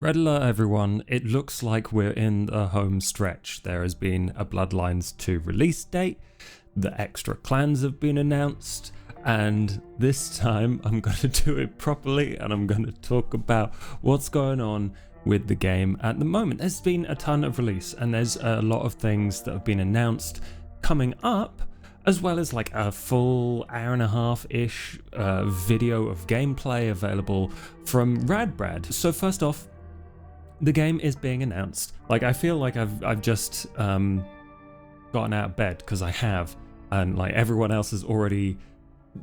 Red alert everyone, it looks like we're in the home stretch. There has been a Bloodlines 2 release date, the extra clans have been announced, and this time I'm going to do it properly and I'm going to talk about what's going on with the game at the moment. There's been a ton of release and there's a lot of things that have been announced coming up, as well as like a full hour and a half-ish video of gameplay available from Radbrad. So first off, the game is being announced. Like, I feel like I've just gotten out of bed, because I have, and like everyone else has already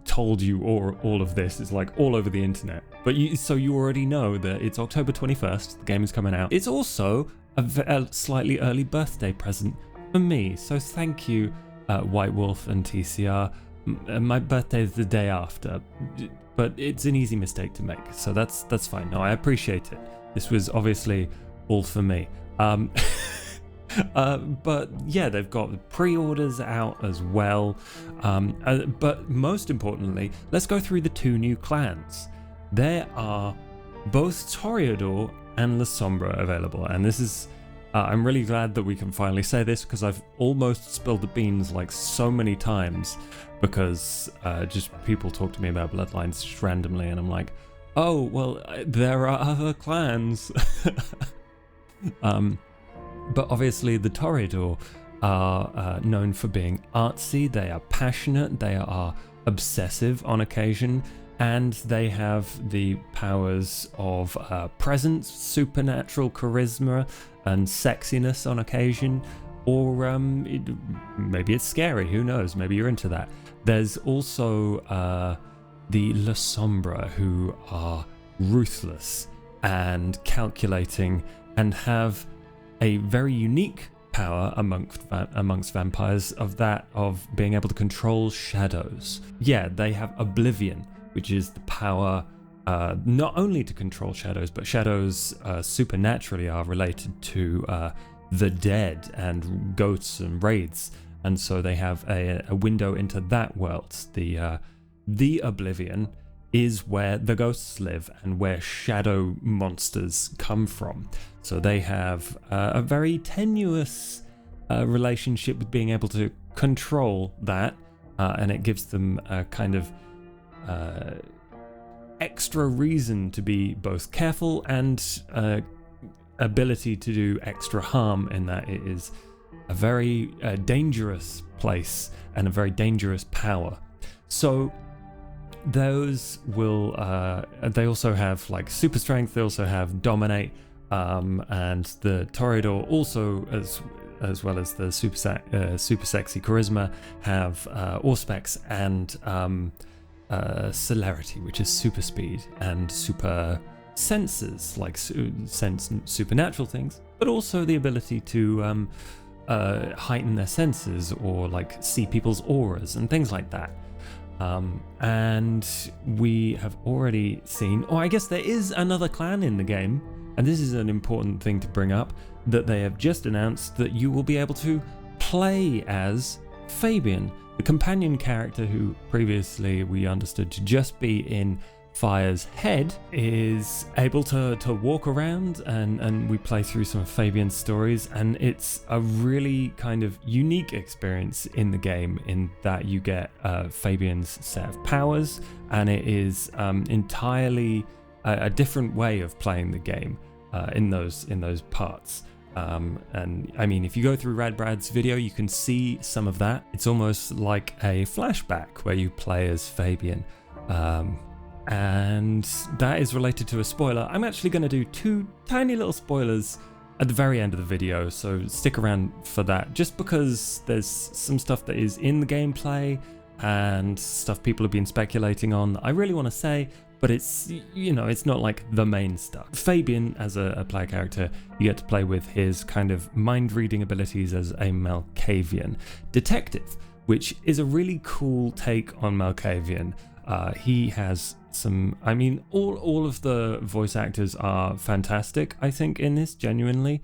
told you all of this. It's like all over the internet. But so you already know that it's October 21st, the game is coming out. It's also a slightly early birthday present for me, so thank you, White Wolf and TCR. My birthday is the day after, but it's an easy mistake to make, so that's fine. No, I appreciate it. This was obviously all for me. But yeah, they've got pre-orders out as well. But most importantly, let's go through the two new clans. There are both Toreador and La Sombra available, and this is I'm really glad that we can finally say this, because I've almost spilled the beans like so many times, because just people talk to me about Bloodlines just randomly, and I'm like, oh, well, there are other clans. But obviously the Toreador are known for being artsy, they are passionate, they are obsessive on occasion, and they have the powers of presence, supernatural charisma, and sexiness on occasion, or maybe it's scary, who knows, maybe you're into that. There's also the La Sombra, who are ruthless and calculating and have a very unique power amongst vampires, of being able to control shadows. Yeah, they have Oblivion, which is the power not only to control shadows, but shadows supernaturally are related to the dead and ghosts and wraiths, and so they have a window into that world. The Oblivion is where the ghosts live and where shadow monsters come from. So they have a very tenuous relationship with being able to control that, and it gives them a kind of extra reason to be both careful and ability to do extra harm, in that it is a very dangerous place and a very dangerous power. So those will they also have like super strength, they also have dominate, and the Toreador also, as well as the super sexy charisma, have Auspex and celerity, which is super speed, and super senses, like sense supernatural things, but also the ability to heighten their senses, or like see people's auras and things like that. And we have already seen, or I guess there is another clan in the game, and this is an important thing to bring up, that they have just announced that you will be able to play as Fabian, the companion character who previously we understood to just be in Fire's head, is able to walk around, and we play through some of Fabian's stories, and it's a really kind of unique experience in the game, in that you get Fabian's set of powers, and it is entirely a different way of playing the game in those parts. And I mean, if you go through Radbrad's video, you can see some of that. It's almost like a flashback where you play as Fabian. And that is related to a spoiler. I'm actually going to do two tiny little spoilers at the very end of the video, so stick around for that, just because there's some stuff that is in the gameplay and stuff people have been speculating on that I really want to say, but it's, you know, it's not like the main stuff. Fabian, as a player character, you get to play with his kind of mind-reading abilities as a Malkavian detective, which is a really cool take on Malkavian. He has some, I mean, all of the voice actors are fantastic, I think, in this, genuinely.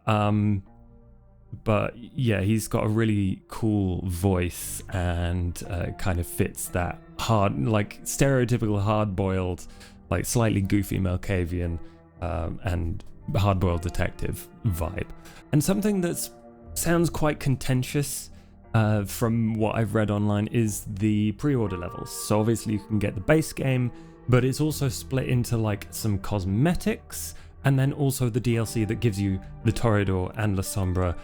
But yeah, he's got a really cool voice, and kind of fits that hard, like stereotypical hard-boiled, like slightly goofy Malkavian, and hard-boiled detective vibe. And something that sounds quite contentious from what I've read online is the pre-order levels. So obviously you can get the base game, but it's also split into like some cosmetics, and then also the DLC that gives you the Toreador and La Sombra,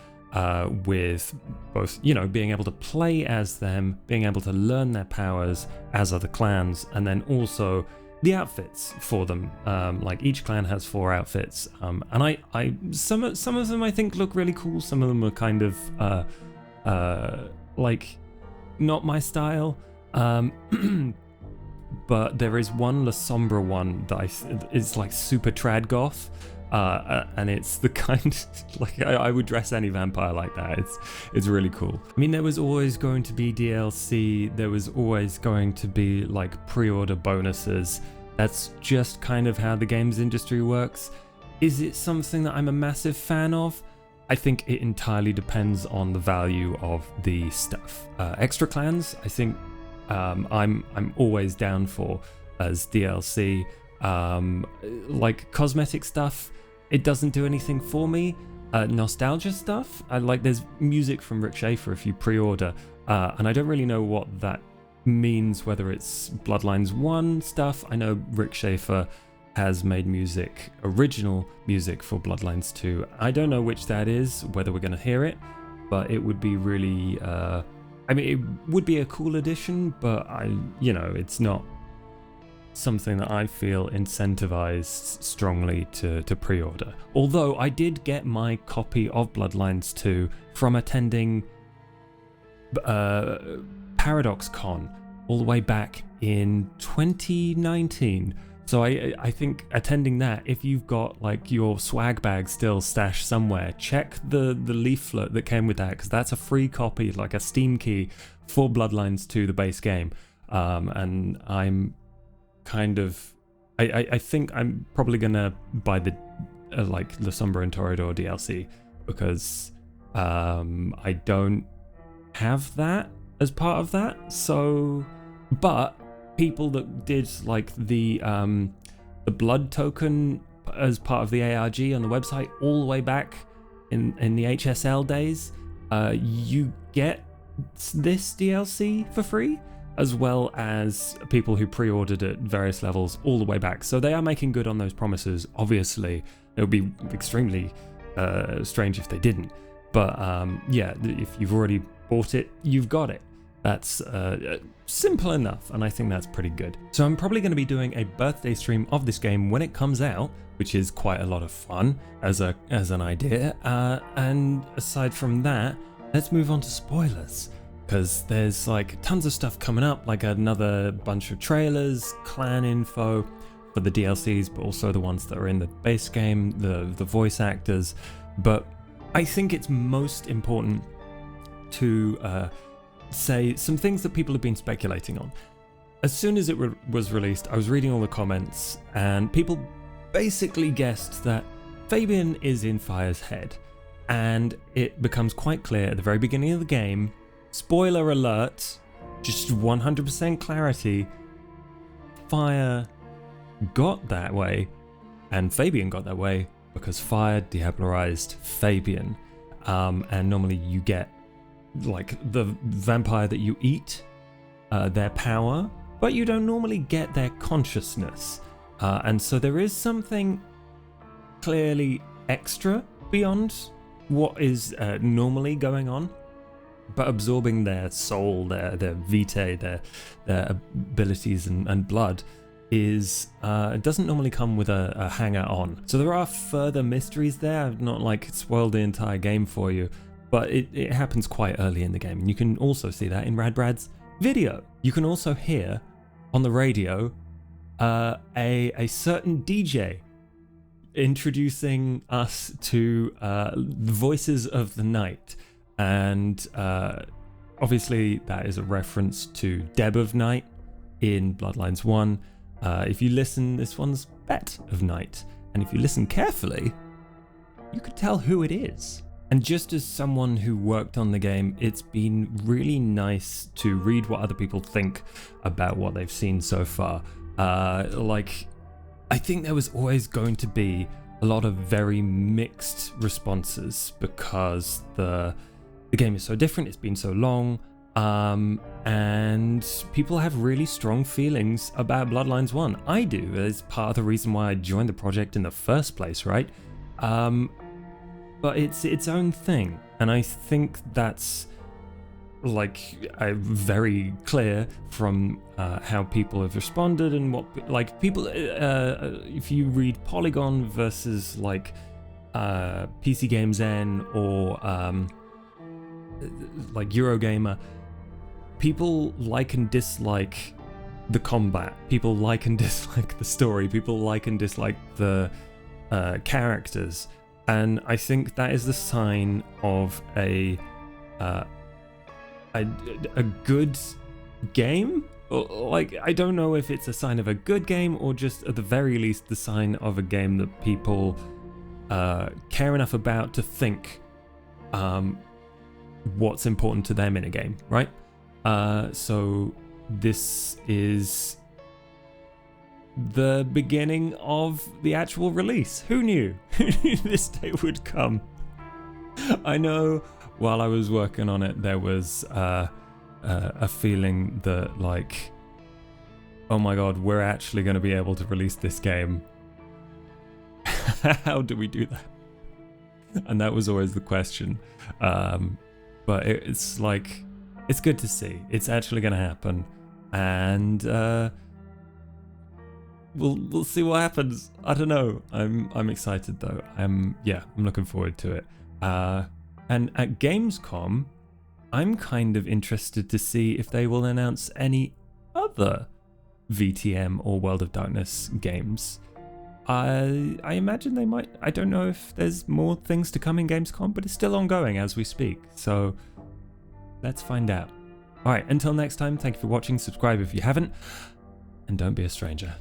with both, you know, being able to play as them, being able to learn their powers as other clans, and then also the outfits for them. Like each clan has 4 outfits, and I some of them I think look really cool. Some of them are kind of like not my style. But there is one La Sombra one that it's like super trad goth, and it's the kind like I would dress any vampire like that. It's really cool. I mean, there was always going to be DLC. There was always going to be like pre-order bonuses. That's just kind of how the games industry works. Is it something that I'm a massive fan of? I think it entirely depends on the value of the stuff. Extra clans, I think I'm always down for as DLC. Like cosmetic stuff, it doesn't do anything for me. Nostalgia stuff, there's music from Rick Schaefer if you pre-order, and I don't really know what that means, whether it's Bloodlines 1 stuff. I know Rick Schaefer has made original music for Bloodlines 2. I don't know which that is, whether we're going to hear it, but it would be really I mean, it would be a cool addition, but it's not something that I feel incentivized strongly to pre-order. Although I did get my copy of Bloodlines 2 from attending ParadoxCon all the way back in 2019. So I think attending that, if you've got like your swag bag still stashed somewhere, check the leaflet that came with that, because that's a free copy, like a Steam key for Bloodlines 2, the base game. And I'm kind of, I think I'm probably gonna buy the like La Sombra and Toreador DLC, because I don't have that as part of that. So, but people that did like the blood token as part of the ARG on the website all the way back in the HSL days, you get this DLC for free, as well as people who pre-ordered at various levels all the way back. So they are making good on those promises. Obviously, it would be extremely strange if they didn't. But yeah, if you've already bought it, you've got it. That's simple enough, and I think that's pretty good. So I'm probably going to be doing a birthday stream of this game when it comes out, which is quite a lot of fun as an idea. And aside from that, let's move on to spoilers, because there's like tons of stuff coming up, like another bunch of trailers, clan info for the DLCs, but also the ones that are in the base game, the voice actors. But I think it's most important to say some things that people have been speculating on. As soon as it was released, I was reading all the comments, and people basically guessed that Fabian is in Fire's head, and it becomes quite clear at the very beginning of the game, spoiler alert, just 100% clarity, Fire got that way, and Fabian got that way because Fire diablerized Fabian. And normally you get like the vampire that you eat, their power, but you don't normally get their consciousness. And so there is something clearly extra beyond what is normally going on, but absorbing their soul, their vitae, their abilities and blood is it doesn't normally come with a hanger on. So there are further mysteries there. I've not like spoiled the entire game for you, but it happens quite early in the game, and you can also see that in Radbrad's video. You can also hear on the radio a certain DJ introducing us to the voices of the night, and obviously that is a reference to Deb of Night in Bloodlines 1. If you listen, this one's Bet of Night, and if you listen carefully, you could tell who it is. And just as someone who worked on the game, it's been really nice to read what other people think about what they've seen so far. Like, I think there was always going to be a lot of very mixed responses because the game is so different, it's been so long, and people have really strong feelings about Bloodlines 1. I do, as part of the reason why I joined the project in the first place, right? But it's its own thing, and I think that's like very clear from how people have responded and what like people if you read Polygon versus like PC Games N or like Eurogamer, people like and dislike the combat, people like and dislike the story, people like and dislike the characters, and I think that is the sign of a good game. Like, I don't know if it's a sign of a good game or just at the very least the sign of a game that people care enough about to think what's important to them in a game, right? So this is the beginning of the actual release. Who knew? Who knew this day would come? I know while I was working on it, there was a feeling that, like, oh my god, we're actually going to be able to release this game. How do we do that? And that was always the question. But it's like, it's good to see. It's actually going to happen. And we'll see what happens. I don't know. I'm excited though. I'm looking forward to it. And at Gamescom, I'm kind of interested to see if they will announce any other VTM or World of Darkness games. I imagine they might. I don't know if there's more things to come in Gamescom, but it's still ongoing as we speak. So let's find out. All right, until next time, thank you for watching. Subscribe if you haven't, and don't be a stranger.